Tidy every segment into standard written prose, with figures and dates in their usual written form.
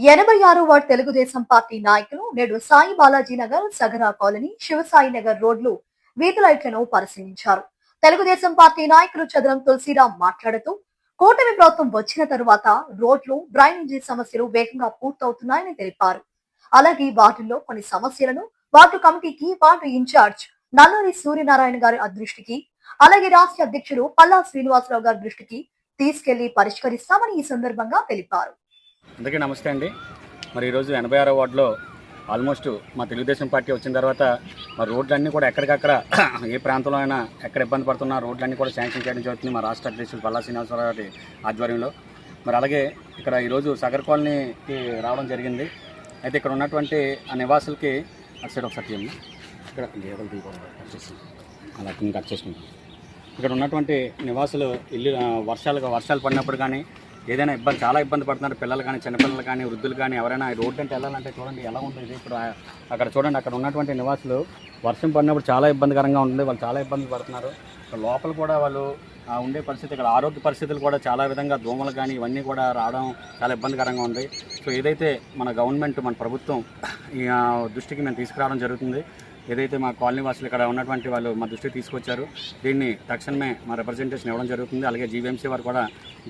86వ Telugu Desam party నాయకులు నేడు Sai Balaji Nagar, సగరా colony, Shivasai Nagar రోడ్లు వీధి లైట్లను పరిశీలించారు. తెలుగుదేశం పార్టీ నాయకులు చదరం తులసిరాం మాట్లాడుతూ కూటమి ప్రభుత్వం వచ్చిన తరువాత రోడ్లు, డ్రైనేజీ సమస్యలు వేగంగా పూర్తవుతున్నాయని తెలిపారు. అలాగే వార్డుల్లో కొన్ని సమస్యలను వార్డు కమిటీకి, వార్డు ఇన్ఛార్జ్ నల్లూరి సూర్యనారాయణ గారి దృష్టికి, అలాగే రాష్ట్ర అధ్యక్షుడు పల్లా శ్రీనివాసరావు గారి దృష్టికి తీసుకెళ్లి పరిష్కరిస్తామని ఈ సందర్భంగా తెలిపారు. అందరికీ నమస్తే అండి. మరి ఈరోజు 86వ వార్డులో ఆల్మోస్ట్ మా తెలుగుదేశం పార్టీ వచ్చిన తర్వాత మరి రోడ్లన్నీ కూడా ఎక్కడికక్కడ ఏ ప్రాంతంలో అయినా ఎక్కడ ఇబ్బంది పడుతున్న రోడ్లన్నీ కూడా శాంక్షన్ చేయడం జరుగుతుంది మా రాష్ట్ర అధ్యక్షుడు పల్లా శ్రీనివాసరావు గారి ఆధ్వర్యంలో. మరి అలాగే ఇక్కడ ఈరోజు సగర్ కాలనీకి రావడం జరిగింది. అయితే ఇక్కడ ఉన్నటువంటి ఆ నివాసులకి అటు సైడ్ ఒకసారి చేయండి, ఇక్కడ అలా కట్ చేసుకుంటాం. ఇక్కడ ఉన్నటువంటి నివాసులు ఇల్లు వర్షాలు పడినప్పుడు కానీ ఏదైనా చాలా ఇబ్బంది పడుతున్నారు. పిల్లలు కానీ, చిన్నపిల్లలు కానీ, వృద్ధులు కానీ ఎవరైనా రోడ్డు అంటే వెళ్ళాలంటే చూడండి ఎలా ఉంటుంది. ఇప్పుడు అక్కడ చూడండి, అక్కడ ఉన్నటువంటి నివాసులు వర్షం పడినప్పుడు చాలా ఇబ్బందికరంగా ఉంటుంది. వాళ్ళు చాలా ఇబ్బందులు పడుతున్నారు. లోపల కూడా వాళ్ళు ఉండే పరిస్థితి, ఇక్కడ ఆరోగ్య పరిస్థితులు కూడా చాలా విధంగా దోమలు కానీ ఇవన్నీ కూడా రావడం చాలా ఇబ్బందికరంగా ఉంది. సో ఏదైతే మన గవర్నమెంట్, మన ప్రభుత్వం ఈ దృష్టికి మేము తీసుకురావడం జరుగుతుంది. ఏదైతే మా కాలనీ వాసులు ఇక్కడ ఉన్నటువంటి వాళ్ళు మా దృష్టికి తీసుకొచ్చారు, దీన్ని తక్షణమే మా రిప్రజెంటేషన్ ఇవ్వడం జరుగుతుంది. అలాగే జీవీఎంసీ వారు కూడా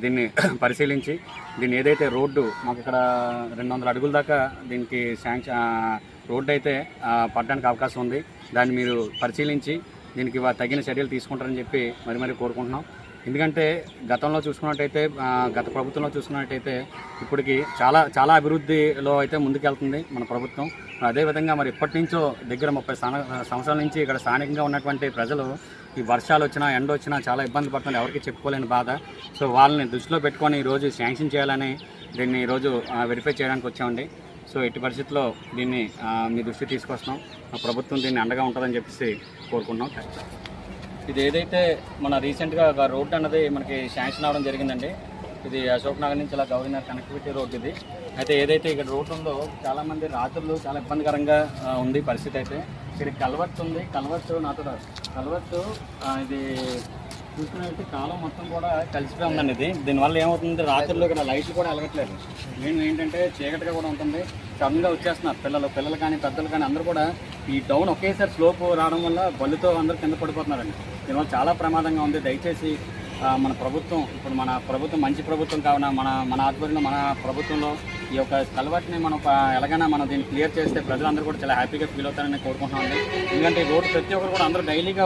దీన్ని పరిశీలించి దీన్ని ఏదైతే రోడ్డు మాకు ఇక్కడ 200 అడుగుల దాకా దీనికి రోడ్డు అయితే పడడానికి అవకాశం ఉంది, దాన్ని మీరు పరిశీలించి దీనికి తగిన చర్యలు తీసుకుంటారని చెప్పి మరి కోరుకుంటున్నాం. ఎందుకంటే గతంలో చూసుకున్నట్టయితే, గత ప్రభుత్వంలో చూసుకున్నట్టయితే ఇప్పటికి చాలా అభివృద్ధిలో అయితే ముందుకెళ్తుంది మన ప్రభుత్వం. అదేవిధంగా మరి ఇప్పటి నుంచో దగ్గర 30 సంవత్సరాల నుంచి ఇక్కడ స్థానికంగా ఉన్నటువంటి ప్రజలు ఈ వర్షాలు వచ్చినా, ఎండ వచ్చినా చాలా ఇబ్బంది పడుతున్నారు, ఎవరికి చెప్పుకోలేని బాధ. సో వాళ్ళని దృష్టిలో పెట్టుకొని ఈరోజు శాంక్షన్ చేయాలని దీన్ని ఈరోజు వెరిఫై చేయడానికి వచ్చామండి. సో ఎట్టి పరిస్థితుల్లో దీన్ని మీ దృష్టికి తీసుకొస్తాం. ప్రభుత్వం దీన్ని అండగా ఉంటుందని చెప్పేసి కోరుకుంటున్నాం. ఇది ఏదైతే మన రీసెంట్గా ఒక రోడ్డు అన్నది మనకి శాంక్షన్ అవ్వడం జరిగిందండి. ఇది అశోక్ నగర్ నుంచి ఇలా గౌరీనగర్ కనెక్టివిటీ రోడ్ ఇది. అయితే ఏదైతే ఇక్కడ రోడ్డు ఉందో చాలామంది రాత్రులు చాలా ఇబ్బందికరంగా ఉంది పరిస్థితి. అయితే ఇక్కడ కల్వర్ట్ ఉంది, కల్వర్ట్ ఇది చూసుకున్నట్టు కాలం మొత్తం కూడా కలిసిపోయి ఉందండి. దీనివల్ల ఏమవుతుంది, రాత్రుల్లో ఇక్కడ లైట్లు కూడా వెలగట్లేదు. మెయిన్ ఏంటంటే చీకటిగా కూడా ఉంటుంది. సడన్గా వచ్చేస్తున్నారు పిల్లలు కానీ పెద్దలు కానీ అందరూ కూడా ఈ డౌన్ ఒకేసారి స్లోప్ రావడం వల్ల బళ్ళుతో అందరూ కింద పడిపోతున్నారండి. దీనివల్ల చాలా ప్రమాదంగా ఉంది. దయచేసి మన ప్రభుత్వం, ఇప్పుడు మన ప్రభుత్వం మంచి ప్రభుత్వం కావున మన ఆధ్వర్యంలో మన ప్రభుత్వంలో ఈ యొక్క కల్వర్ట్ని మనం ఎలాగైనా మనం దీన్ని క్లియర్ చేస్తే ప్రజలందరూ కూడా చాలా హ్యాపీగా ఫీల్ అవుతారని కోరుకుంటున్నామండి. ఎందుకంటే ఈ రోడ్డు ప్రతి ఒక్కరు కూడా అందరూ డైలీగా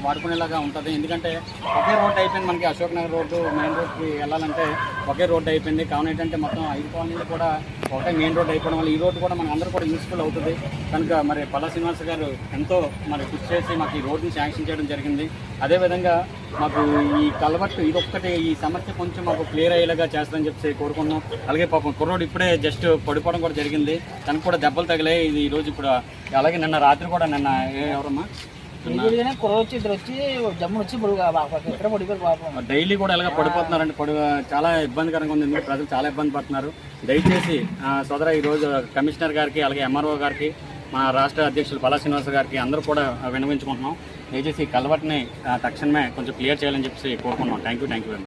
వాడుకునేలాగా ఉంటుంది. ఎందుకంటే ఒకే రోడ్డు అయిపోయింది మనకి, అశోక్ నగర్ రోడ్డు మెయిన్ రోడ్కి వెళ్ళాలంటే ఒకే రోడ్డు అయిపోయింది. కావున ఏంటంటే మొత్తం 5 కాలనీలు కూడా ఒకటే మెయిన్ రోడ్డు అయిపోవడం వల్ల ఈ రోడ్డు కూడా మనకు అందరూ కూడా యూస్ఫుల్ అవుతుంది. కనుక మరి పల్లా శ్రీనివాస గారు ఎంతో మరి కృషి చేసి మాకు ఈ రోడ్డుని శాంక్షన్ చేయడం జరిగింది. అదేవిధంగా మాకు ఈ కల్వర్ట్ ఇదొక్కటి ఈ సమస్య కొంచెం మాకు క్లియర్ అయ్యేలాగా చేస్తారని చెప్పి కోరుకున్నాం. అలాగే పాపం కుర్రోడు ఇప్పుడే జస్ట్ పడిపోవడం కూడా జరిగింది, తనకు కూడా దెబ్బలు తగిలాయి. ఇది ఈరోజు ఇప్పుడు అలాగే నిన్న రాత్రి కూడా ఎవరమ్మా డైలీ కూడా ఇలాగ పడిపోతున్నారండి. చాలా ఇబ్బందికరంగా ఉంది. ఎందుకంటే ప్రజలు చాలా ఇబ్బంది పడుతున్నారు. దయచేసి సోదర ఈరోజు కమిషనర్ గారికి, అలాగే ఎంఆర్ఓ గారికి, మా రాష్ట్ర అధ్యక్షులు పల్లా శ్రీనివాస గారికి అందరూ కూడా విన్నవించుకుంటున్నాం. దయచేసి కల్వర్ట్ని తక్షణమే కొంచెం క్లియర్ చేయాలని చెప్పి కోరుకుంటున్నాం. Thank you.